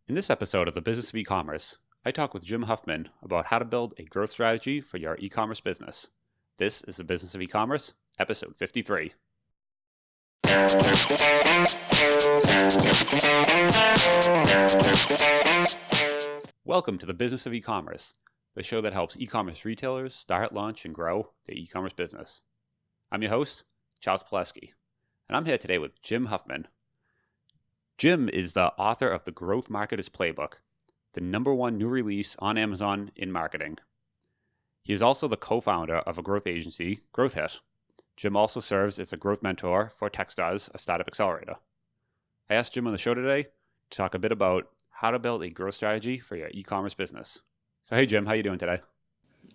In this episode of the Business of E-commerce, I talk with Jim Huffman about how to build a growth strategy for your e-commerce business. This is the Business of E-commerce, episode 53. Welcome to the Business of E-commerce, the show that helps e-commerce retailers start, launch, and grow their e-commerce business. I'm your host, Charles Pileski, and I'm here today with Jim Huffman. Jim is the author of The Growth Marketer's Playbook, the #1 new release on Amazon in marketing. He is also the co-founder of a growth agency, Growth Hit. Jim also serves as a growth mentor for Techstars, a startup accelerator. I asked Jim on the show today to talk a bit about how to build a growth strategy for your e-commerce business. So hey Jim, how you doing today?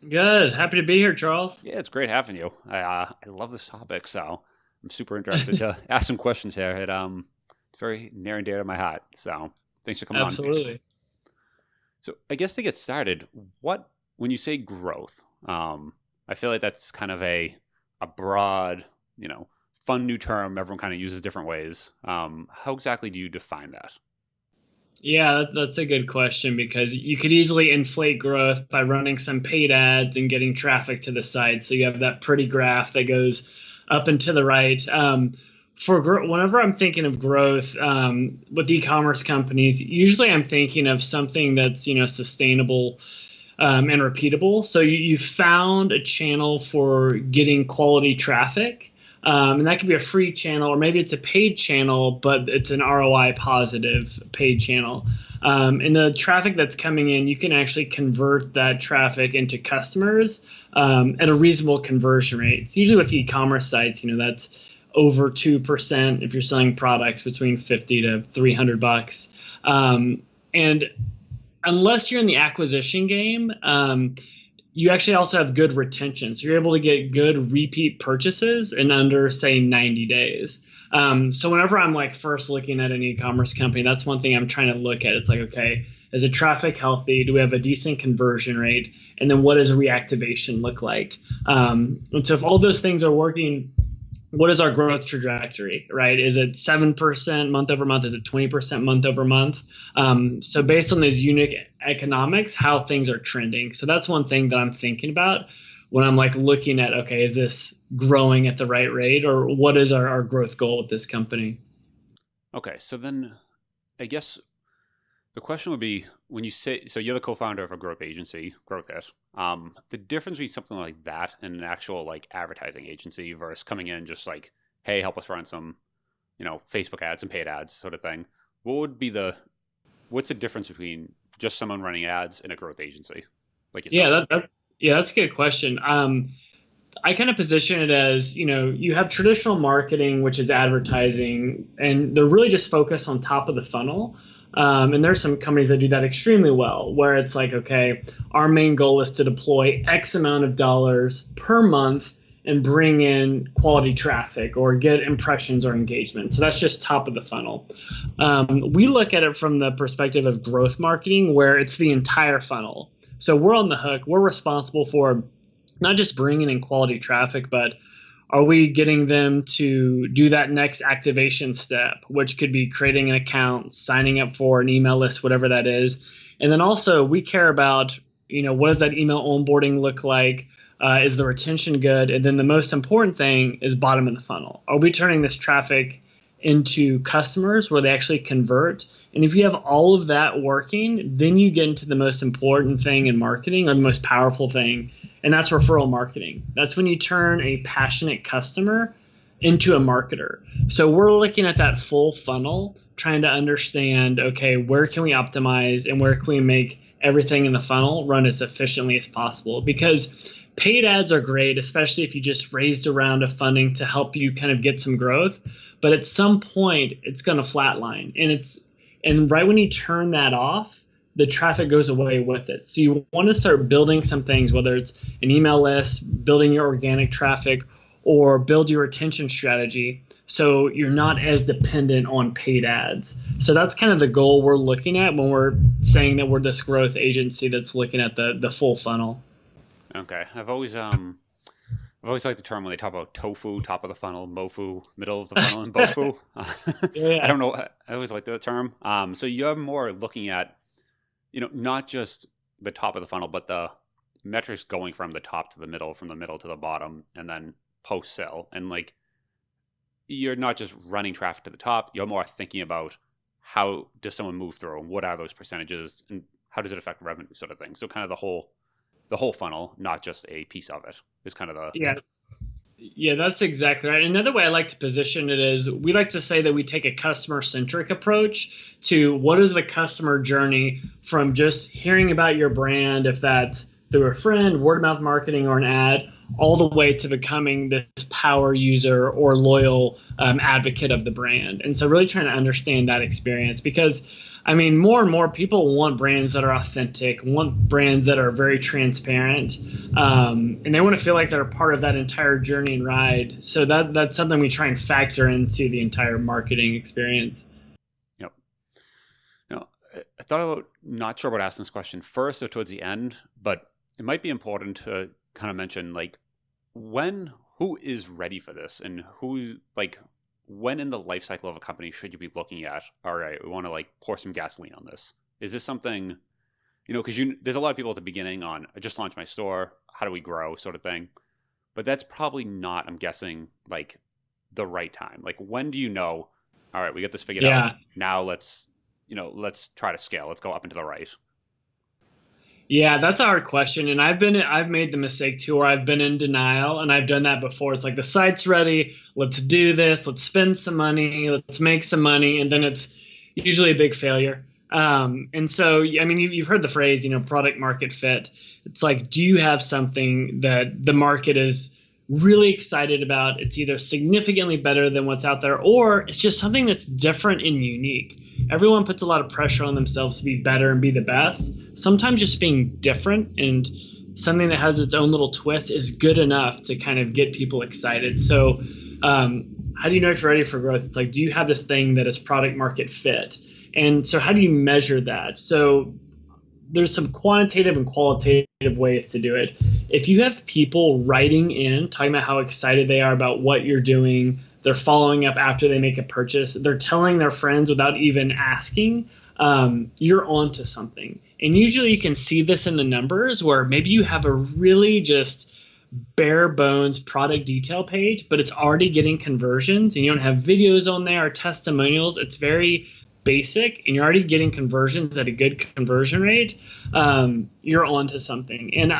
Good. Happy to be here, Charles. Yeah, it's great having you. I love this topic, so I'm super interested to ask some questions here. It's very near and dear to my heart. So thanks for coming on. Absolutely. So I guess to get started, when you say growth, I feel like that's kind of a broad, fun new term everyone kind of uses different ways. How exactly do you define that? Yeah, that's a good question because you could easily inflate growth by running some paid ads and getting traffic to the site. So you have that pretty graph that goes up and to the right. Whenever I'm thinking of growth with e-commerce companies, usually I'm thinking of something that's sustainable and repeatable. So you found a channel for getting quality traffic. And that could be a free channel, or maybe it's a paid channel, but it's an ROI positive paid channel. And the traffic that's coming in, you can actually convert that traffic into customers at a reasonable conversion rate. It's usually with e-commerce sites, that's over 2% if you're selling products between 50 to $300. And unless you're in the acquisition game, you actually also have good retention. So you're able to get good repeat purchases in under, say, 90 days. So whenever I'm first looking at an e-commerce company, that's one thing I'm trying to look at. It's like, okay, is the traffic healthy? Do we have a decent conversion rate? And then what does reactivation look like? And so if all those things are working, what is our growth trajectory, right? Is it 7% month over month? Is it 20% month over month? So based on those unit economics, how things are trending. So that's one thing that I'm thinking about when I'm looking at, okay, is this growing at the right rate, or what is our growth goal with this company? Okay, so then I guess the question would be, when you say, so you're the co-founder of a growth agency, Growth Hit, the difference between something like that and an actual advertising agency versus coming in just hey, help us run some, Facebook ads and paid ads sort of thing. What's the difference between just someone running ads and a growth agency like Yeah, yourself? that's a good question. I kind of position it as, you have traditional marketing, which is advertising, and they're really just focused on top of the funnel. And there's some companies that do that extremely well, where it's like, okay, our main goal is to deploy X amount of dollars per month and bring in quality traffic or get impressions or engagement. So that's just top of the funnel. We look at it from the perspective of growth marketing, where it's the entire funnel. So we're on the hook. We're responsible for not just bringing in quality traffic, but are we getting them to do that next activation step, which could be creating an account, signing up for an email list, whatever that is. And then also we care about, what does that email onboarding look like? Is the retention good? And then the most important thing is bottom of the funnel. Are we turning this traffic into customers where they actually convert? And if you have all of that working, then you get into the most important thing in marketing, or the most powerful thing, and that's referral marketing. That's when you turn a passionate customer into a marketer. So we're looking at that full funnel, trying to understand, okay, where can we optimize and where can we make everything in the funnel run as efficiently as possible? Because paid ads are great, especially if you just raised a round of funding to help you kind of get some growth. But at some point, it's going to flatline. And right when you turn that off, the traffic goes away with it. So you want to start building some things, whether it's an email list, building your organic traffic, or build your retention strategy so you're not as dependent on paid ads. So that's kind of the goal we're looking at when we're saying that we're this growth agency that's looking at the full funnel. Okay, I've always I've always liked the term when they talk about tofu, top of the funnel, mofu, middle of the funnel, and bofu. I Yeah. don't know. I always like the term. So you're more looking at, not just the top of the funnel, but the metrics going from the top to the middle, from the middle to the bottom, and then post sale. And like, you're not just running traffic to the top. You're more thinking about how does someone move through, and what are those percentages, and how does it affect revenue, sort of thing. So kind of the whole funnel, not just a piece of it, is kind of the. Yeah. Yeah, that's exactly right. Another way I like to position it is we like to say that we take a customer centric approach to what is the customer journey from just hearing about your brand, if that's through a friend, word of mouth marketing, or an ad, all the way to becoming this power user or loyal advocate of the brand. And so, really trying to understand that experience because I mean, more and more people want brands that are authentic, want brands that are very transparent, and they want to feel like they're a part of that entire journey and ride. So that's something we try and factor into the entire marketing experience. Yep. I thought about, not sure about asking this question first or towards the end, but it might be important to kind of mention like who is ready for this, and who, like, when in the life cycle of a company should you be looking at, all right, we want to like pour some gasoline on this? Is this something, because there's a lot of people at the beginning on, I just launched my store, how do we grow, sort of thing. But that's probably not, I'm guessing, like the right time. Like, when do you know, all right, we get this figured out. Yeah. Now let's try to scale. Let's go up and to the right. Yeah, that's a hard question. And I've made the mistake too, where I've been in denial and I've done that before. It's like the site's ready, let's do this, let's spend some money, let's make some money, and then it's usually a big failure. And so, I mean, you've heard the phrase, product market fit. It's like, do you have something that the market is really excited about? It's either significantly better than what's out there, or it's just something that's different and unique. Everyone puts a lot of pressure on themselves to be better and be the best. Sometimes just being different and something that has its own little twist is good enough to kind of get people excited. So, how do you know if you're ready for growth? It's like, do you have this thing that is product market fit? And so, how do you measure that? So, there's some quantitative and qualitative ways to do it. If you have people writing in, talking about how excited they are about what you're doing, they're following up after they make a purchase, they're telling their friends without even asking, you're onto something. And usually you can see this in the numbers where maybe you have a really just bare bones product detail page, but it's already getting conversions and you don't have videos on there or testimonials. It's very basic and you're already getting conversions at a good conversion rate. You're onto something. And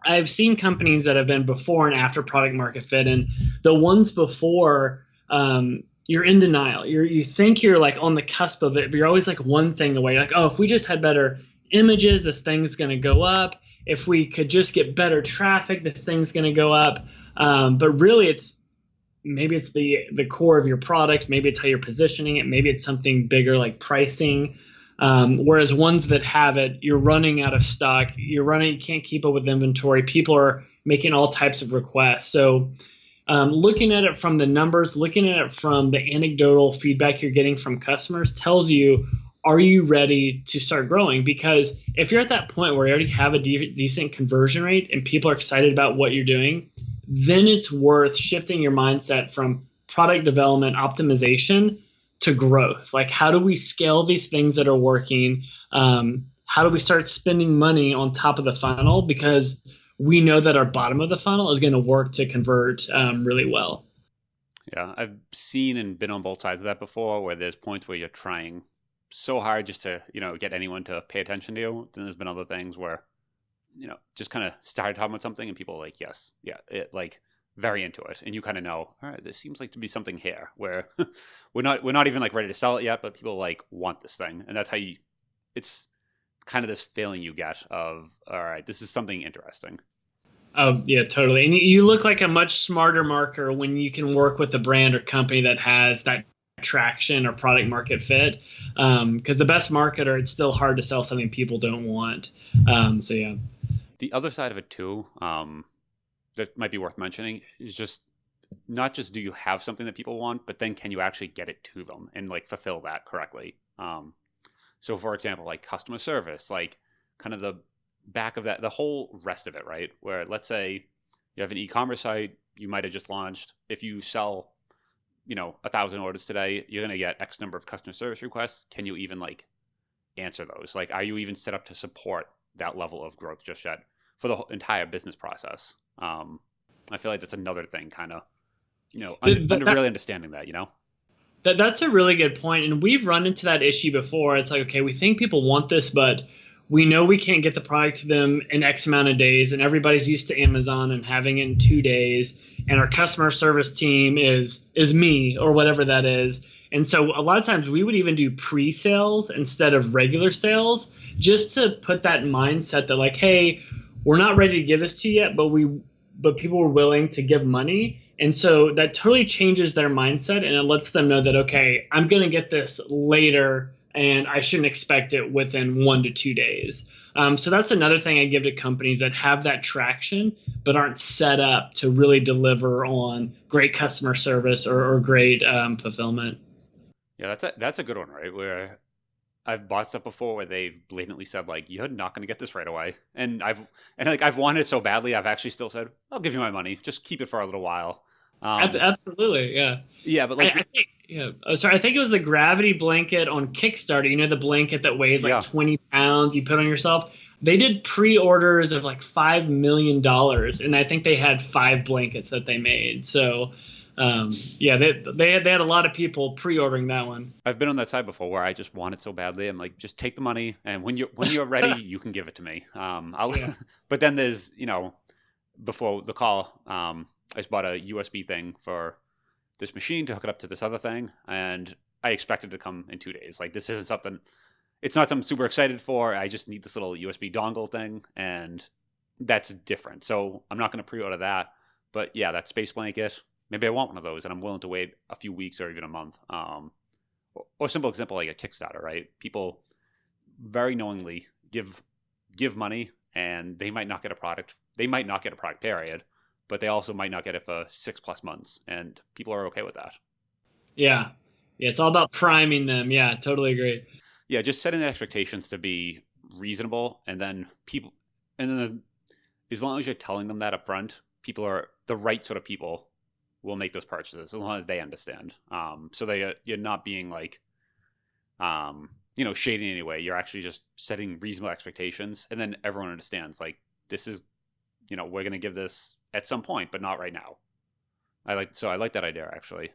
I've seen companies that have been before and after product market fit, and the ones before, you're in denial. You think you're like on the cusp of it, but you're always like one thing away. You're like, oh, if we just had better images, this thing's going to go up. If we could just get better traffic, this thing's going to go up. But really, maybe it's the core of your product. Maybe it's how you're positioning it. Maybe it's something bigger like pricing. Whereas ones that have it, you're running out of stock. You can't keep up with inventory. People are making all types of requests. So looking at it from the numbers, looking at it from the anecdotal feedback you're getting from customers tells you, are you ready to start growing? Because if you're at that point where you already have a decent conversion rate and people are excited about what you're doing, then it's worth shifting your mindset from product development optimization to growth. Like, how do we scale these things that are working? How do we start spending money on top of the funnel? Because we know that our bottom of the funnel is going to work to convert really well. Yeah, I've seen and been on both sides of that before, where there's points where you're trying so hard just to, get anyone to pay attention to you. Then there's been other things where, just kind of started talking about something and people are like, yes, yeah, it, like, very into it. And you kind of know, all right, there seems like to be something here where we're not even like ready to sell it yet, but people like want this thing. And that's how it's kind of this feeling you get of, all right, this is something interesting. Oh, yeah, totally. And you look like a much smarter marketer when you can work with a brand or company that has that traction or product market fit. Because the best marketer, it's still hard to sell something people don't want. So, yeah. The other side of it too, that might be worth mentioning is just not just do you have something that people want, but then can you actually get it to them and like fulfill that correctly? So for example, like customer service, like kind of the back of that, the whole rest of it, right? Where let's say You have an e-commerce site you might have just launched. If you sell, 1,000 orders today, you're going to get X number of customer service requests. Can you even like answer those? Like, are you even set up to support that level of growth just yet for the entire business process? I feel like that's another thing, kind of, really understanding that. That's a really good point, and we've run into that issue before. It's like, okay, we think people want this, but we know we can't get the product to them in X amount of days, and everybody's used to Amazon and having it in 2 days, and our customer service team is me or whatever that is. And so a lot of times we would even do pre-sales instead of regular sales, just to put that mindset that like, hey, we're not ready to give this to you yet, but people were willing to give money. And so that totally changes their mindset, and it lets them know that, okay, I'm going to get this later and I shouldn't expect it within 1 to 2 days. So that's another thing I give to companies that have that traction but aren't set up to really deliver on great customer service or great fulfillment. Yeah, that's a good one, right? Where I've bought stuff before where they've blatantly said like, you're not going to get this right away, and I've wanted it so badly, I've actually still said, I'll give you my money, just keep it for a little while. Absolutely, yeah. Yeah, but like, I think, yeah. Oh, sorry, I think it was the gravity blanket on Kickstarter. You know, the blanket that weighs like 20 pounds you put on yourself. They did pre-orders of like $5 million, and I think they had 5 blankets that they made. So, yeah, they had a lot of people pre-ordering that one. I've been on that side before where I just want it so badly. I'm like, just take the money, and when you're ready, you can give it to me. Yeah. But then there's, before the call, I just bought a USB thing for this machine to hook it up to this other thing, and I expect it to come in 2 days. Like, this isn't something, it's not something super excited for. I just need this little USB dongle thing, and that's different. So I'm not going to pre-order that. But yeah, that space blanket, maybe I want one of those, and I'm willing to wait a few weeks or even a month. Or a simple example like a Kickstarter, right? People very knowingly give money, and they might not get a product. They might not get a product, period. But they also might not get it for 6+ months, and people are okay with that. Yeah. Yeah, it's all about priming them. Yeah, totally agree. Yeah, just setting the expectations to be reasonable, and then as long as you're telling them that up front, people are the right sort of people will make those purchases as long as they understand. So you're not being like, shady in any way. You're actually just setting reasonable expectations, and then everyone understands like, this is, we're going to give this at some point, but not right now. I like that idea, actually.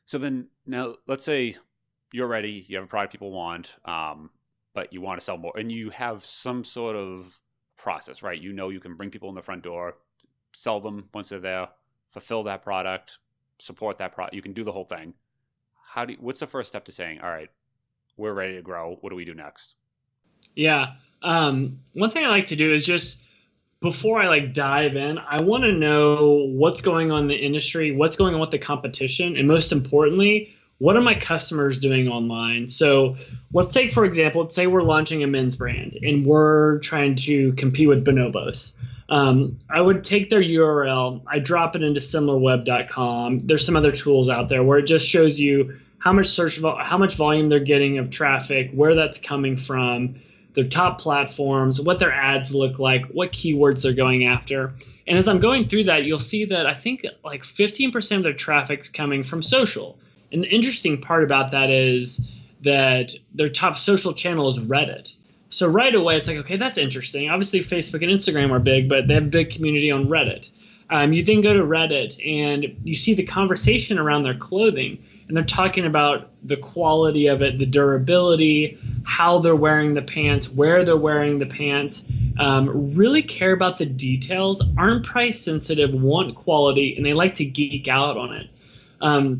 So then now let's say you're ready, you have a product people want, but you want to sell more, and you have some sort of process, right? You can bring people in the front door, sell them once they're there, fulfill that product, support that product. You can do the whole thing. What's the first step to saying, all right, we're ready to grow. What do we do next? Yeah. One thing I like to do is just, before I like dive in, I want to know what's going on in the industry, what's going on with the competition, and most importantly, what are my customers doing online? So let's take, for example, let's say we're launching a men's brand and we're trying to compete with Bonobos. I would take their URL, I drop it into similarweb.com. There's some other tools out there where it just shows you how much volume they're getting of traffic, where that's coming from, their top platforms, what their ads look like, what keywords they're going after. And as I'm going through that, you'll see that I think like 15% of their traffic's coming from social. And the interesting part about that is that their top social channel is Reddit. So right away, it's like, okay, that's interesting. Obviously, Facebook and Instagram are big, but they have a big community on Reddit. You then go to Reddit and you see the conversation around their clothing, and they're talking about the quality of it, the durability, how they're wearing the pants, where they're wearing the pants, really care about the details, aren't price sensitive, want quality, and they like to geek out on it.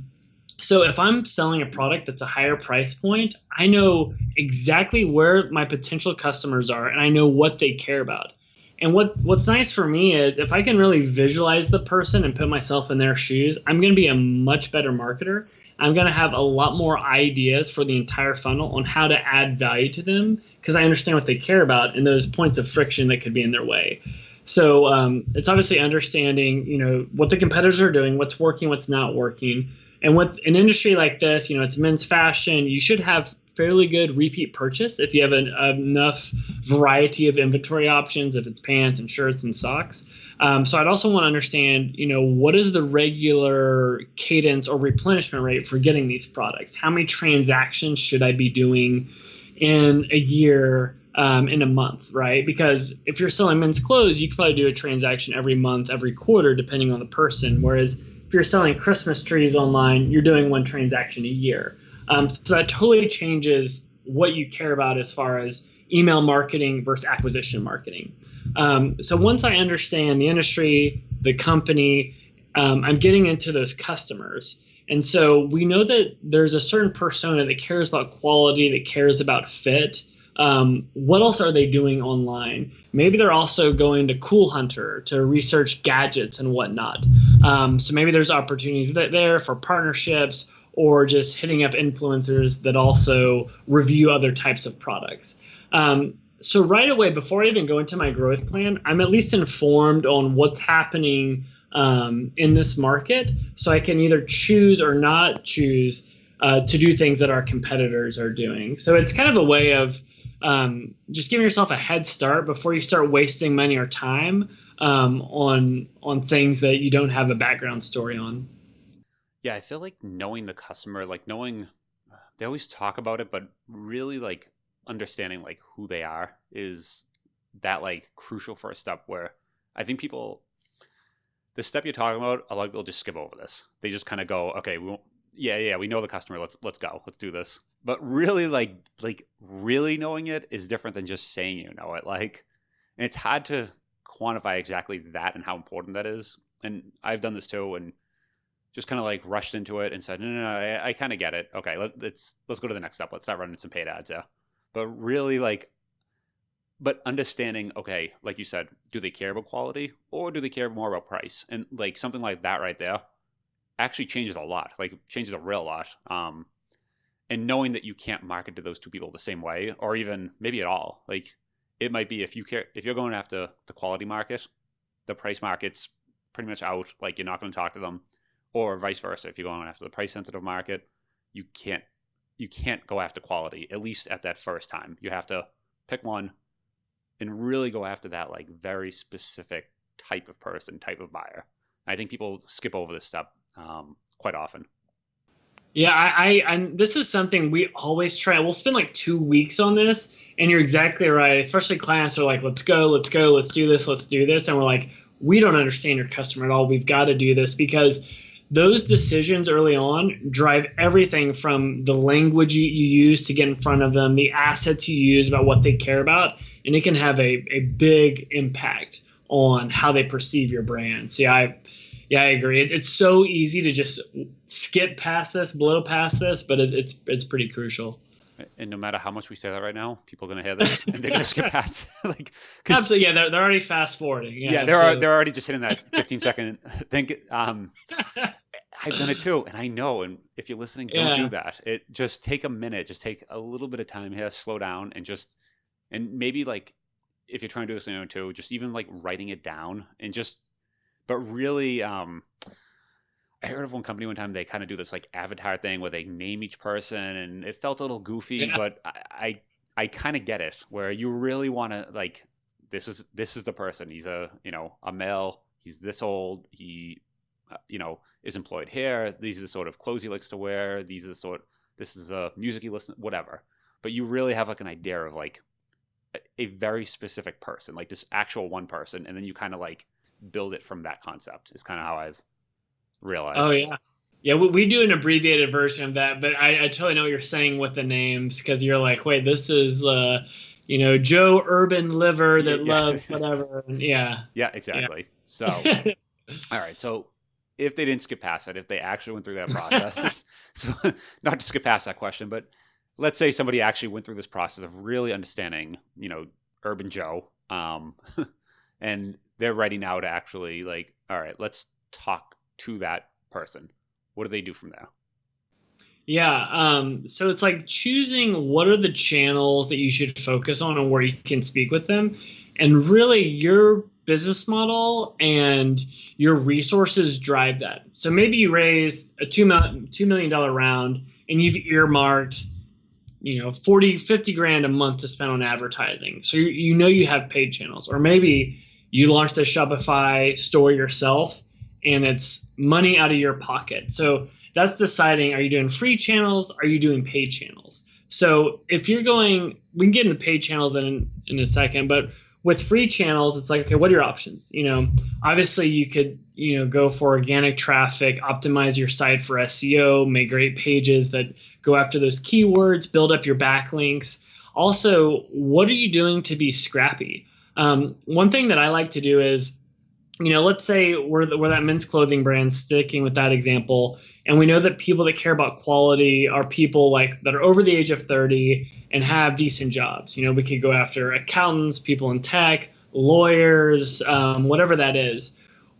So if I'm selling a product that's a higher price point, I know exactly where my potential customers are, and I know what they care about. And what's nice for me is if I can really visualize the person and put myself in their shoes, I'm going to be a much better marketer. I'm going to have a lot more ideas for the entire funnel on how to add value to them because I understand what they care about and those points of friction that could be in their way. So it's obviously understanding, what the competitors are doing, what's working, what's not working. And with an industry like this, it's men's fashion, you should have fairly good repeat purchase if you have enough variety of inventory options, if it's pants and shirts and socks. So I'd also want to understand, what is the regular cadence or replenishment rate for getting these products? How many transactions should I be doing in a year, in a month, right? Because if you're selling men's clothes, you can probably do a transaction every month, every quarter, depending on the person. Whereas if you're selling Christmas trees online, you're doing one transaction a year. So that totally changes what you care about as far as email marketing versus acquisition marketing. So once I understand the industry, the company, I'm getting into those customers. And so we know that there's a certain persona that cares about quality, that cares about fit. What else are they doing online? Maybe they're also going to Cool Hunter to research gadgets and whatnot. So maybe there's opportunities there for partnerships or just hitting up influencers that also review other types of products. So right away, before I even go into my growth plan, I'm at least informed on what's happening in this market, so I can either choose or not choose to do things that our competitors are doing. So it's kind of a way of just giving yourself a head start before you start wasting money or time on things that you don't have a background story on. Yeah, I feel like knowing the customer, like knowing, they always talk about it, but really like understanding like who they are is that like crucial first step where I think the step you're talking about, a lot of people just skip over this. They just kind of go, okay, we know the customer. Let's go. Let's do this. But really, like really knowing it is different than just saying you know it. Like, and it's hard to quantify exactly that and how important that is. And I've done this too, and just kind of like rushed into it and said, no, I kind of get it. Okay, let's go to the next step. Let's start running some paid ads. Yeah, but really but understanding, okay, like you said, do they care about quality or do they care more about price? And like something like that right there actually changes a lot, like changes a real lot. And knowing that you can't market to those two people the same way, or even maybe at all, like it might be if you're going after the quality market, the price market's pretty much out, like you're not going to talk to them, or vice versa. If you're going after the price sensitive market, you can't go after quality, at least at that first time. You have to pick one and really go after that like very specific type of person, type of buyer. I think people skip over this step quite often. Yeah, I this is something we always try. We'll spend like 2 weeks on this, and you're exactly right. Especially clients are like, let's go, let's do this. And we're like, we don't understand your customer at all. We've got to do this because those decisions early on drive everything from the language you use to get in front of them, the assets you use about what they care about, and it can have a big impact on how they perceive your brand. So yeah, I agree. It's so easy to just skip past this, blow past this, but it's pretty crucial. And no matter how much we say that right now, people are going to hear this and they're going to skip past like absolutely. Yeah, they're already fast forwarding. Yeah, they're already just hitting that 15-second thing. I've done it too, and I know. And if you're listening, don't do that. It just take a minute, just take a little bit of time here, slow down, and maybe like if you're trying to do this too, just even like writing it down and but really, I heard of one company one time, they kind of do this like avatar thing where they name each person, and it felt a little goofy, but I kind of get it, where you really want to like, this is the person. He's a male. He's this old. He, is employed here. These are the sort of clothes he likes to wear. This is a music he listens, whatever. But you really have like an idea of like a very specific person, like this actual one person. And then you kind of like build it from that concept is kind of how I've realized. Oh yeah. Yeah, we do an abbreviated version of that, but I totally know what you're saying with the names, because you're like, wait, this is Joe Urban Liver that loves whatever. Yeah. Yeah, exactly. Yeah. So all right. So if they didn't skip past that, if they actually went through that process, so not to skip past that question, but let's say somebody actually went through this process of really understanding, Urban Joe, and they're ready now to actually like, all right, let's talk to that person. What do they do from there? Yeah. So it's like choosing what are the channels that you should focus on and where you can speak with them. And really your business model and your resources drive that. So maybe you raise a $2 million round and you've earmarked, 40, 50 grand a month to spend on advertising. So you have paid channels, or maybe you launched a Shopify store yourself and it's money out of your pocket. So that's deciding, are you doing free channels? Are you doing paid channels? So if you're going, we can get into paid channels in a second, but with free channels, it's like, okay, what are your options? Obviously you could, go for organic traffic, optimize your site for SEO, make great pages that go after those keywords, build up your backlinks. Also, what are you doing to be scrappy? One thing that I like to do is, let's say we're that men's clothing brand, sticking with that example, and we know that people that care about quality are people like that are over the age of 30 and have decent jobs. We could go after accountants, people in tech, lawyers, whatever that is.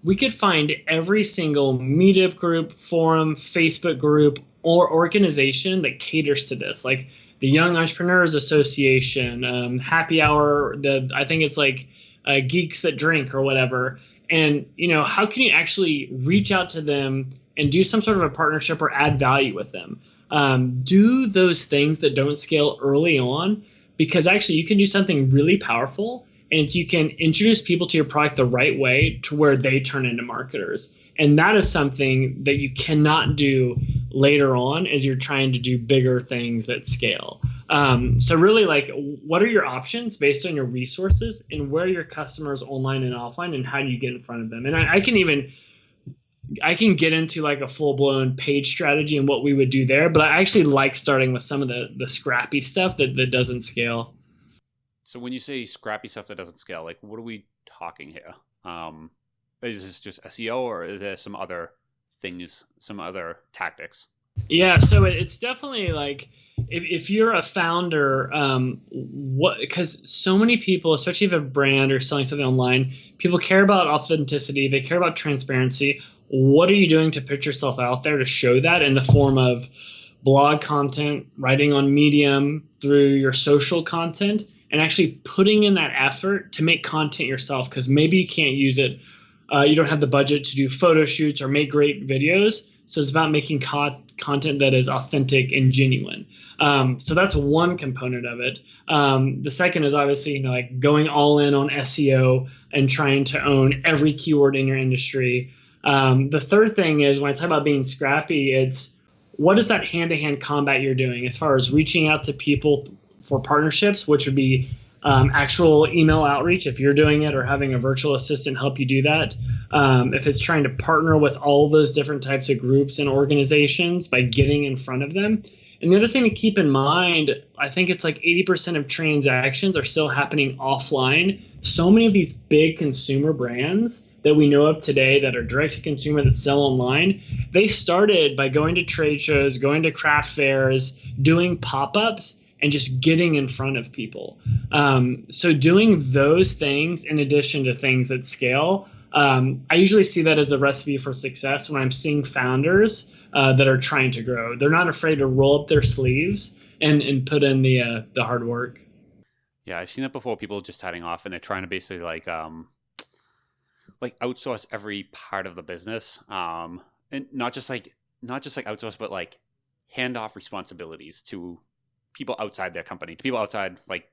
We could find every single meetup group, forum, Facebook group, or organization that caters to this, like the Young Entrepreneurs Association, Happy Hour, I think it's like Geeks That Drink or whatever. And, how can you actually reach out to them and do some sort of a partnership or add value with them? Do those things that don't scale early on, because actually you can do something really powerful, and you can introduce people to your product the right way to where they turn into marketers. And that is something that you cannot do later on as you're trying to do bigger things that scale. So really, like, what are your options based on your resources, and where are your customers online and offline, and how do you get in front of them? And I can get into like a full blown page strategy and what we would do there, but I actually like starting with some of the scrappy stuff that doesn't scale. So when you say scrappy stuff that doesn't scale, like, what are we talking here? Is this just SEO, or is there some other things, some other tactics? Yeah, so it's definitely like, if you're a founder, because so many people, especially if you have a brand or selling something online, people care about authenticity, they care about transparency. What are you doing to put yourself out there to show that in the form of blog content, writing on Medium, through your social content, and actually putting in that effort to make content yourself? Because maybe you can't use it, you don't have the budget to do photo shoots or make great videos. So it's about making content that is authentic and genuine. So that's one component of it. The second is obviously, like going all in on SEO and trying to own every keyword in your industry. The third thing is, when I talk about being scrappy, it's what is that hand-to-hand combat you're doing as far as reaching out to people for partnerships, which would be actual email outreach if you're doing it, or having a virtual assistant help you do that. If it's trying to partner with all those different types of groups and organizations by getting in front of them. And the other thing to keep in mind, I think it's like 80% of transactions are still happening offline. So many of these big consumer brands that we know of today that are direct to consumer that sell online, they started by going to trade shows, going to craft fairs, doing pop-ups, and just getting in front of people. So doing those things in addition to things that scale, I usually see that as a recipe for success when I'm seeing founders that are trying to grow. They're not afraid to roll up their sleeves and put in the hard work. Yeah, I've seen that before. People just heading off and they're trying to basically like outsource every part of the business, and not just like outsource, but like hand off responsibilities to people outside their company, to people outside like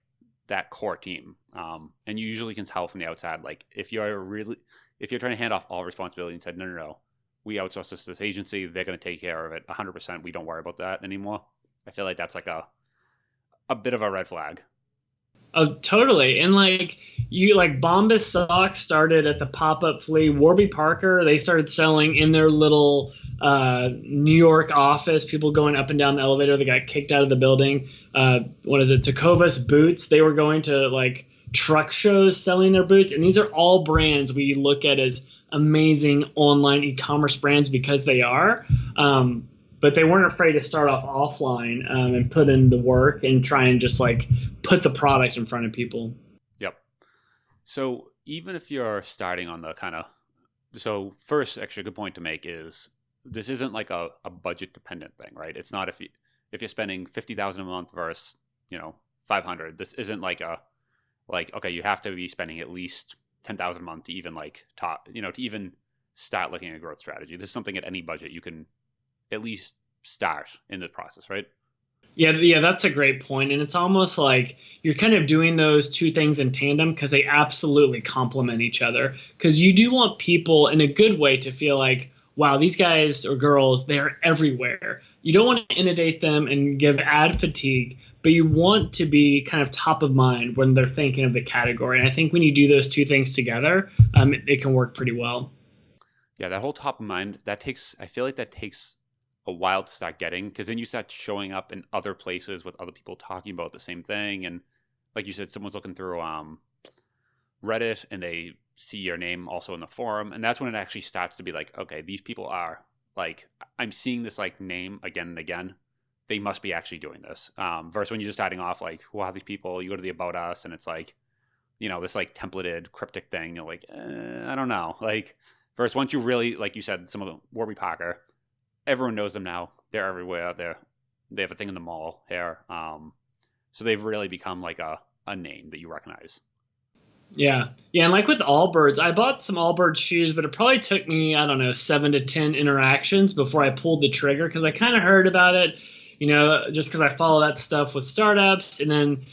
that core team. And you usually can tell from the outside, like if you're trying to hand off all responsibility and said, no, we outsource this to this agency, they're going to take care of it 100%. We don't worry about that anymore. I feel like that's like a bit of a red flag. Oh, totally. And like Bombas socks started at the pop-up flea. Warby Parker, they started selling in their little New York office. People going up and down the elevator, they got kicked out of the building. Tecovas boots, they were going to like truck shows selling their boots. And these are all brands we look at as amazing online e-commerce brands because they are. But they weren't afraid to start off offline and put in the work and try and just like put the product in front of people. Yep. So even if you're starting on the so first, actually, a good point to make is this isn't like a budget dependent thing, right? It's not if you're spending $50,000 a month versus 500. This isn't like okay, you have to be spending at least $10,000 a month to even to even start looking at a growth strategy. This is something at any budget you can at least start in the process, right? Yeah, that's a great point. And it's almost like you're kind of doing those two things in tandem because they absolutely complement each other. Because you do want people in a good way to feel like, wow, these guys or girls, they are everywhere. You don't want to inundate them and give ad fatigue, but you want to be kind of top of mind when they're thinking of the category. And I think when you do those two things together, it can work pretty well. Yeah, that whole top of mind, I feel like that takes a while to start getting because then you start showing up in other places with other people talking about the same thing. And like you said, someone's looking through Reddit and they see your name also in the forum. And that's when it actually starts to be like, okay, these people are like, I'm seeing this like name again and again. They must be actually doing this. Versus when you're just starting off like, who are these people? You go to the About Us and it's like, this like templated cryptic thing. You're like, I don't know. Like, versus once you really, like you said, some of the Warby Parker, everyone knows them now. They're everywhere. They have a thing in the mall here. So they've really become like a name that you recognize. Yeah. Yeah. And like with Allbirds, I bought some Allbirds shoes, but it probably took me, I don't know, 7 to 10 interactions before I pulled the trigger because I kind of heard about it, just because I follow that stuff with startups. And then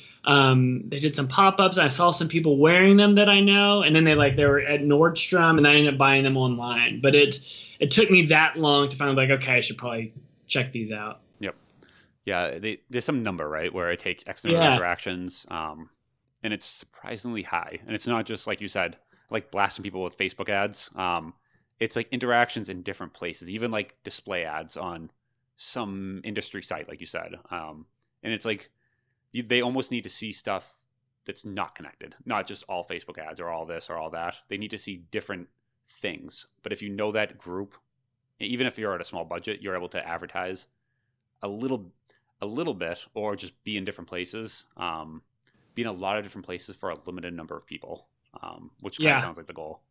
they did some pop ups. I saw some people wearing them that I know. And then they were at Nordstrom and I ended up buying them online. But it took me that long to find like, okay, I should probably check these out. Yep. Yeah. There's some number, right, where it takes X number of Yeah. interactions. And it's surprisingly high. And it's not just like you said, like blasting people with Facebook ads. It's like interactions in different places, even like display ads on some industry site, like you said. And it's like they almost need to see stuff that's not connected, not just all Facebook ads or all this or all that. They need to see different things. But if you know that group, even if you're at a small budget, you're able to advertise a little bit or just be in different places. Be in a lot of different places for a limited number of people, which kind of Yeah. sounds like the goal.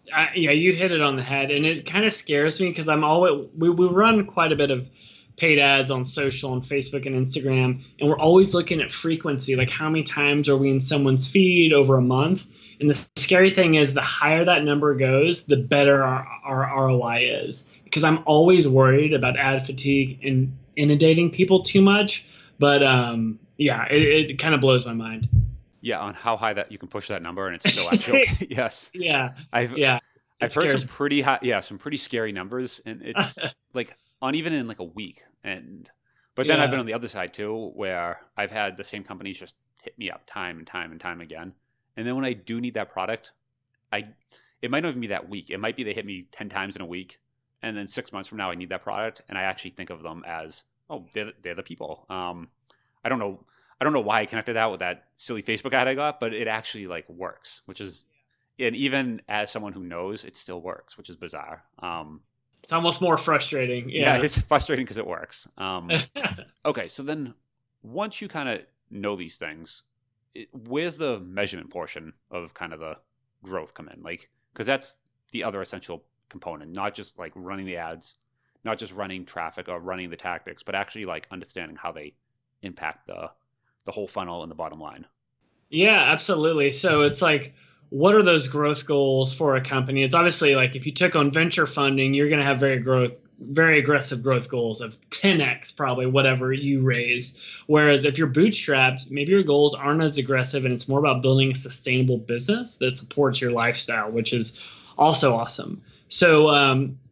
Yeah, you hit it on the head, and it kind of scares me because we run quite a bit of paid ads on social on Facebook and Instagram, and we're always looking at frequency, like how many times are we in someone's feed over a month. And the scary thing is, the higher that number goes, the better our ROI is. Because I'm always worried about ad fatigue and inundating people too much. But yeah, it kind of blows my mind. Yeah, on how high that you can push that number, and it's still actually yes. Yeah, I've yeah, it I've heard some scares pretty high, yeah, some pretty scary numbers, and it's me. like uneven in like a week. And but then I've been Yeah. on the other side too, where I've had the same companies just hit me up time and time and time again. And then when I do need that product, I it might not even be that week. It might be they hit me 10 times in a week, and then 6 months from now I need that product, and I actually think of them as they're the people. I don't know. I don't know why I connected that with that silly Facebook ad I got, but it actually like works, which is, and even as someone who knows, it still works, which is bizarre. It's almost more frustrating. Yeah, Yeah. it's frustrating because it works. Okay, so then once you kind of know these things, where's the measurement portion of kind of the growth come in? Like, because that's the other essential component, not just like running the ads, not just running traffic or running the tactics, but actually like understanding how they impact the whole funnel and the bottom line. Yeah, absolutely. So it's like, what are those growth goals for a company? It's obviously like if you took on venture funding, you're going to have very aggressive growth goals of 10x probably whatever you raise. Whereas if you're bootstrapped, maybe your goals aren't as aggressive and it's more about building a sustainable business that supports your lifestyle, which is also awesome. So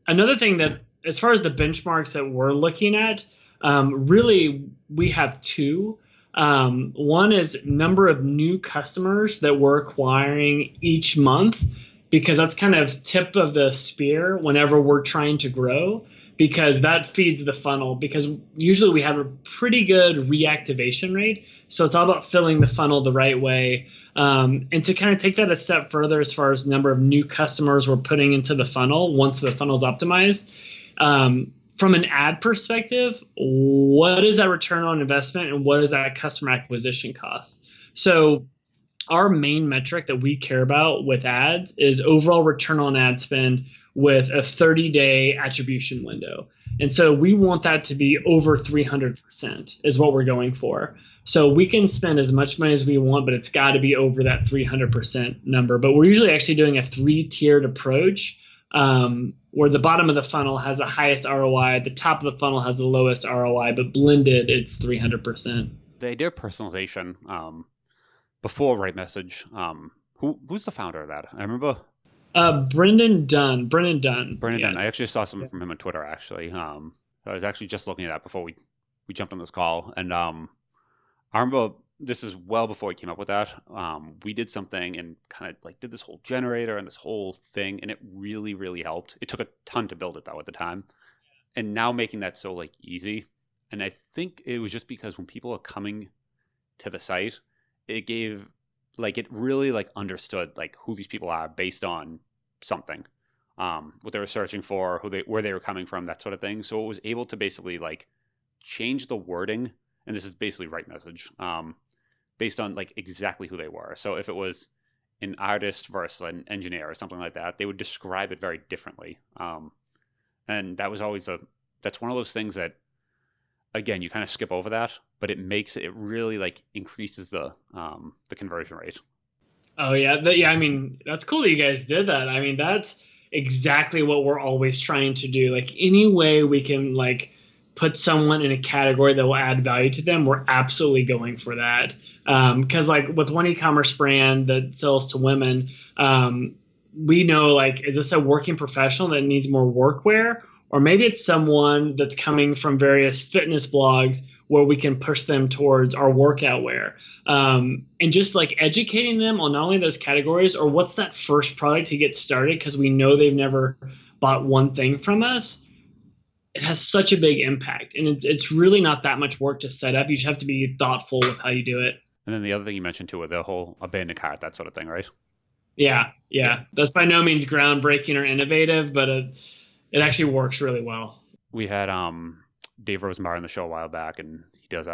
another thing that, as far as the benchmarks that we're looking at, really we have two. One is number of new customers that we're acquiring each month, because that's kind of tip of the spear whenever we're trying to grow, because that feeds the funnel. Because usually we have a pretty good reactivation rate. So it's all about filling the funnel the right way. And to kind of take that a step further, as far as the number of new customers we're putting into the funnel once the funnel's optimized, from an ad perspective, what is that return on investment and what is that customer acquisition cost? So our main metric that we care about with ads is overall return on ad spend with a 30-day attribution window. And so we want that to be over 300% is what we're going for. So we can spend as much money as we want, but it's got to be over that 300% number. But we're usually actually doing a 3-tiered approach. where the bottom of the funnel has the highest ROI, the top of the funnel has the lowest ROI, but blended, it's 300%. The idea of personalization, before Right Message, who's the founder of that? I remember Brendan Dunn. Brendan Dunn. Brendan Yeah. Dunn. I actually saw something from him on Twitter, actually. I was actually just looking at that before we jumped on this call. And I remember this is well before he came up with that. We did something and kind of like did this whole generator and this whole thing, and it really, really helped. It took a ton to build it though at the time. And now making that so like easy. And I think it was just because when people are coming to the site, it gave like it really like understood like who these people are based on something, what they were searching for, where they were coming from, that sort of thing. So it was able to basically like change the wording, and this is basically Right Message, based on like exactly who they were. So if it was an artist versus an engineer or something like that, they would describe it very differently. And that was always that's one of those things that, again, you kind of skip over that, but it really like increases the conversion rate. Oh yeah, yeah. I mean, that's cool that you guys did that. I mean, that's exactly what we're always trying to do. Like any way we can like put someone in a category that will add value to them, we're absolutely going for that. Because like with one e-commerce brand that sells to women, we know like, is this a working professional that needs more workwear? Or maybe it's someone that's coming from various fitness blogs where we can push them towards our workout wear. And just like educating them on not only those categories or what's that first product to get started, because we know they've never bought one thing from us. It has such a big impact, and it's really not that much work to set up. You just have to be thoughtful with how you do it. And then the other thing you mentioned too, with the whole abandoned cart, that sort of thing, right? Yeah. That's by no means groundbreaking or innovative, but it actually works really well. We had Dave Rosenbauer on the show a while back, and he does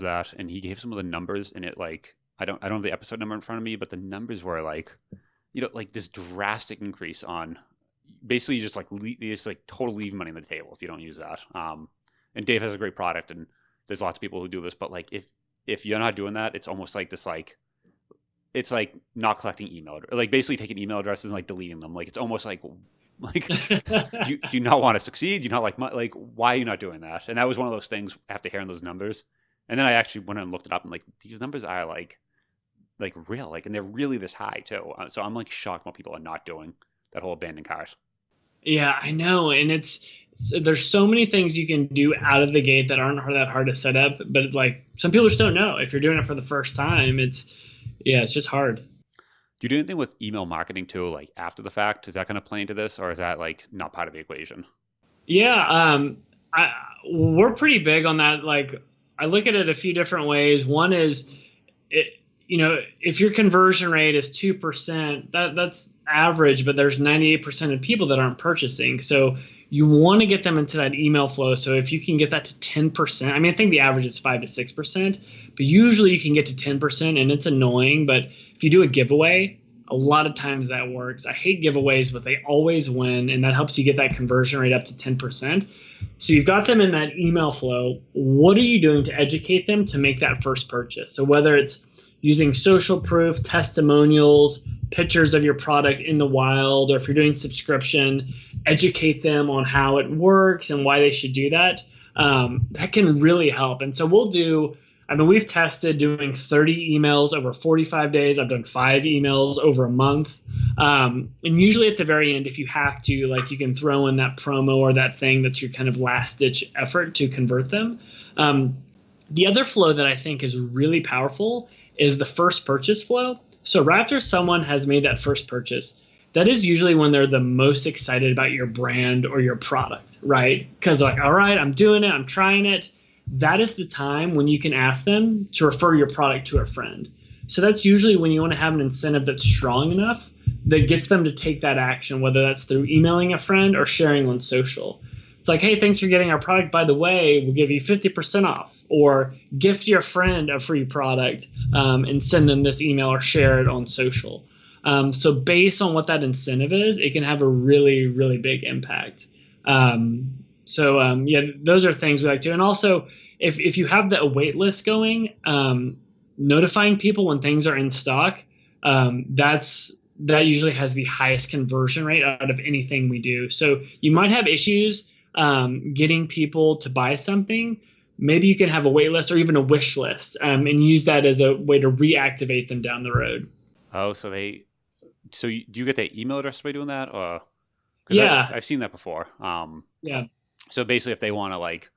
that, and he gave some of the numbers, and it like I don't have the episode number in front of me, but the numbers were like, like this drastic increase on basically you just like totally leave money on the table if you don't use that. And Dave has a great product, and there's lots of people who do this, but like if you're not doing that, it's almost like this like it's like not collecting email, like basically taking email addresses and like deleting them. Like it's almost like do you not want to succeed? Do you not like why are you not doing that? And that was one of those things after hearing those numbers. And then I actually went and looked it up, and like these numbers are like real, like, and they're really this high too. So I'm like shocked what people are not doing that whole abandoned cart. Yeah, I know. And there's so many things you can do out of the gate that aren't that hard to set up. But like some people just don't know if you're doing it for the first time. It's just hard. Do you do anything with email marketing too, like after the fact? Is that going to play into this, or is that like not part of the equation? Yeah, we're pretty big on that. Like I look at it a few different ways. One is, if your conversion rate is 2%, that's average, but there's 98% of people that aren't purchasing. So you want to get them into that email flow. So if you can get that to 10%, I mean, I think the average is 5 to 6%, but usually you can get to 10%, and it's annoying. But if you do a giveaway, a lot of times that works. I hate giveaways, but they always win, and that helps you get that conversion rate up to 10%. So you've got them in that email flow. What are you doing to educate them to make that first purchase? So whether it's using social proof, testimonials, pictures of your product in the wild, or if you're doing subscription, educate them on how it works and why they should do that. That can really help. And so we've tested doing 30 emails over 45 days. I've done 5 emails over a month. And usually at the very end, if you have to, like, you can throw in that promo or that thing that's your kind of last ditch effort to convert them. The other flow that I think is really powerful is the first purchase flow. So right after someone has made that first purchase, that is usually when they're the most excited about your brand or your product, right? Because like, all right, I'm doing it, I'm trying it. That is the time when you can ask them to refer your product to a friend. So that's usually when you want to have an incentive that's strong enough that gets them to take that action, whether that's through emailing a friend or sharing on social. It's like, hey, thanks for getting our product. By the way, we'll give you 50% off, or gift your friend a free product and send them this email or share it on social. So based on what that incentive is, it can have a really, really big impact. Those are things we like to. And also, if you have a wait list going, notifying people when things are in stock, that's that usually has the highest conversion rate out of anything we do. So you might have issues getting people to buy something. Maybe you can have a wait list or even a wish list, and use that as a way to reactivate them down the road. Oh, do you get their email address by doing that, or because Yeah, I've seen that before. yeah, So basically, if they want to like,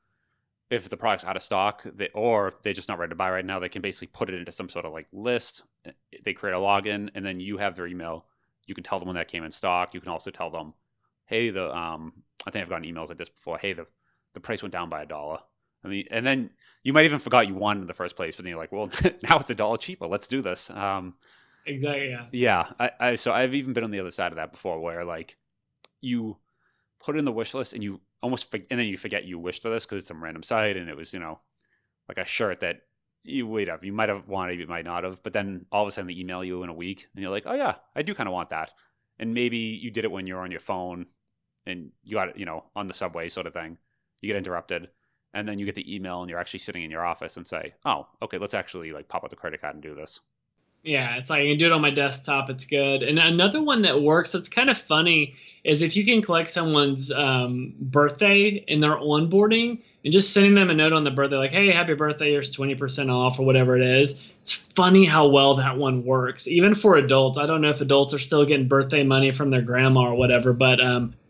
if the product's out of stock, or they're just not ready to buy right now, they can basically put it into some sort of like list. They create a login, and then you have their email. You can tell them when that came in stock. You can also tell them, hey, I think I've gotten emails like this before. Hey, the price went down by $1. I mean, and then you might even forgot you won in the first place, but then you're like, well, now it's $1 cheaper. Let's do this. exactly. Yeah, Yeah, so I've even been on the other side of that before, where like you put it in the wish list and you and then you forget you wished for this because it's some random site and it was like a shirt that you might have wanted, you might not have, but then all of a sudden they email you in a week and you're like, oh yeah, I do kind of want that, and maybe you did it when you're on your phone and you got it, on the subway sort of thing. You get interrupted, and then you get the email and you're actually sitting in your office and say, oh, okay, let's actually like pop out the credit card and do this. yeah. It's like I can do it on my desktop. It's good. And another one that works that's kind of funny is if you can collect someone's birthday in their onboarding and just sending them a note on the birthday, like, "Hey, happy birthday! Here's 20% off," or whatever it is. It's funny how well that one works, even for adults. I don't know if adults are still getting birthday money from their grandma or whatever, but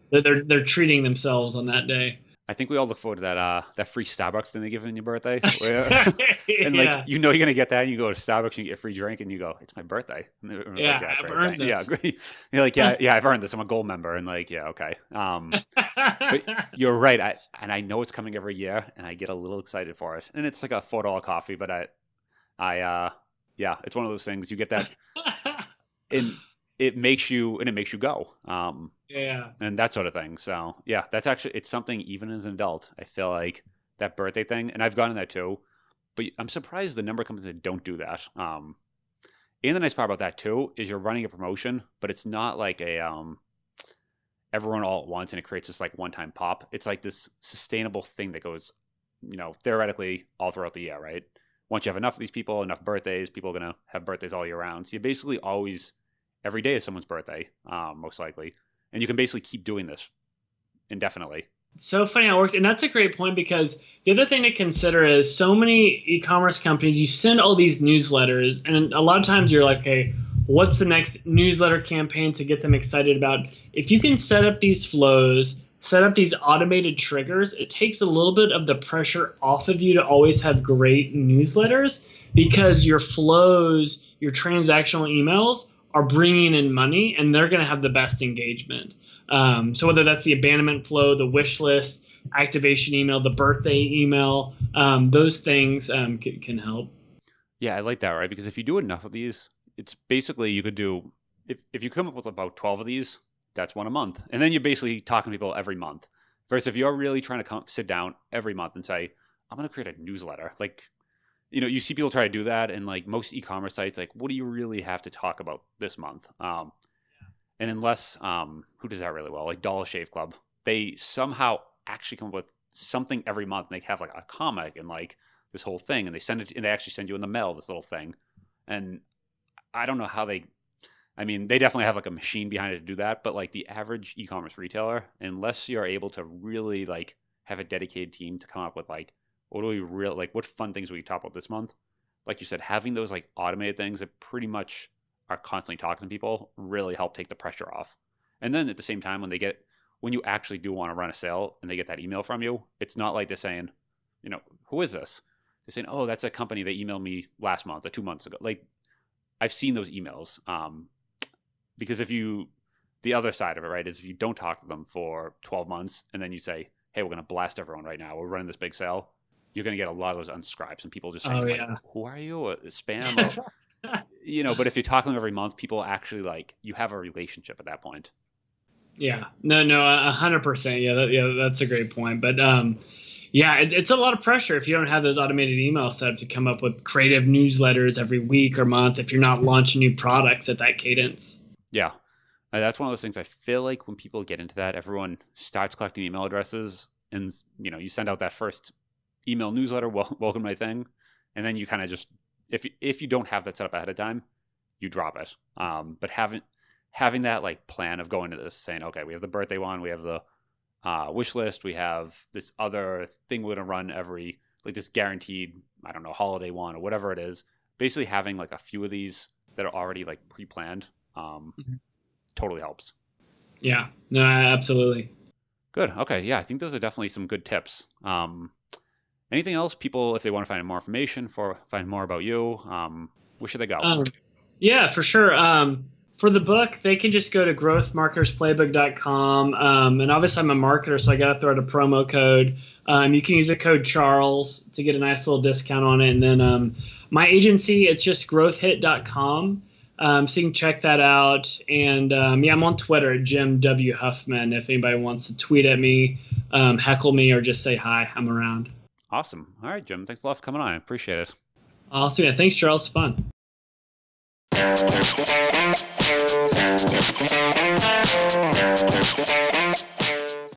they're treating themselves on that day. I think we all look forward to that free Starbucks thing they give in your birthday, and like Yeah, you're gonna get that. And you go to Starbucks, you get a free drink, and you go, "It's my birthday." And everyone's like, yeah. "Yeah, I've great, earned yeah, this. great." You're like, "Yeah, yeah, I've earned this. I'm a gold member." And like, yeah, okay. But you're right. I know it's coming every year, and I get a little excited for it. And it's like a $4 coffee, but yeah, it's one of those things. You get that, and it makes you go. Yeah. And that sort of thing. So yeah, it's something even as an adult. I feel like that birthday thing, and I've gotten that too. But I'm surprised the number of companies that don't do that. And the nice part about that too is you're running a promotion, but it's not like a everyone all at once and it creates this like one time pop. It's like this sustainable thing that goes, theoretically all throughout the year, right? Once you have enough of these people, enough birthdays, people are gonna have birthdays all year round. So you basically always every day is someone's birthday, most likely, and you can basically keep doing this indefinitely. It's so funny how it works. And that's a great point because the other thing to consider is so many e-commerce companies, you send all these newsletters, and a lot of times you're like, okay, what's the next newsletter campaign to get them excited about? If you can set up these flows, set up these automated triggers, it takes a little bit of the pressure off of you to always have great newsletters because your flows, your transactional emails are bringing in money and they're going to have the best engagement. So whether that's the abandonment flow, the wish list, activation email, the birthday email, those things can help. Yeah, I like that, right? Because if you do enough of these, it's basically you could do if you come up with about 12 of these, that's one a month, and then you're basically talking to people every month. Versus if you're really trying to sit down every month and say, I'm going to create a newsletter, like you see people try to do that, and like most e-commerce sites, like what do you really have to talk about this month? And unless who does that really well, like Dollar Shave Club, they somehow actually come up with something every month, and they have like a comic and like this whole thing, and they actually send you in the mail this little thing, and I don't know how they. I mean, they definitely have like a machine behind it to do that, but like the average e-commerce retailer, unless you're able to really like have a dedicated team to come up with like what fun things we talk about this month, like you said, having those like automated things that pretty much are constantly talking to people really help take the pressure off. And then at the same time, when you actually do want to run a sale and they get that email from you, it's not like they're saying, who is this? They're saying, oh, that's a company that emailed me last month or 2 months ago. Like I've seen those emails. Because the other side of it, right, is if you don't talk to them for 12 months and then you say, hey, we're going to blast everyone right now, we're running this big sale, you're going to get a lot of those unsubscribes and people just saying, Oh like, yeah. who are you? Spam? Or, but if you talk to them every month, people actually like, you have a relationship at that point. Yeah, no, 100%. Yeah, that's a great point. But yeah, it's a lot of pressure if you don't have those automated emails set up to come up with creative newsletters every week or month if you're not launching new products at that cadence. Yeah. That's one of those things I feel like when people get into that, everyone starts collecting email addresses and, you send out that first email newsletter, welcome to my thing. And then you kind of just, if you don't have that set up ahead of time, you drop it. But having that like plan of going to this saying, okay, we have the birthday one, we have the wish list, we have this other thing we're going to run every, like this guaranteed, I don't know, holiday one or whatever it is. Basically having like a few of these that are already like pre-planned totally helps. Yeah, no, absolutely. Good. Okay. Yeah, I think those are definitely some good tips. Anything else people, if they want to find more information, find more about you, where should they go? Yeah, for sure. For the book, they can just go to growthmarketersplaybook.com. And obviously, I'm a marketer, so I got to throw out a promo code. You can use the code Charles to get a nice little discount on it. And then my agency, it's just growthhit.com. So you can check that out. And yeah, I'm on Twitter at Jim W. Huffman. If anybody wants to tweet at me, heckle me, or just say hi, I'm around. Awesome. All right, Jim. Thanks a lot for coming on. I appreciate it. Awesome. Yeah, thanks, Charles. It's fun.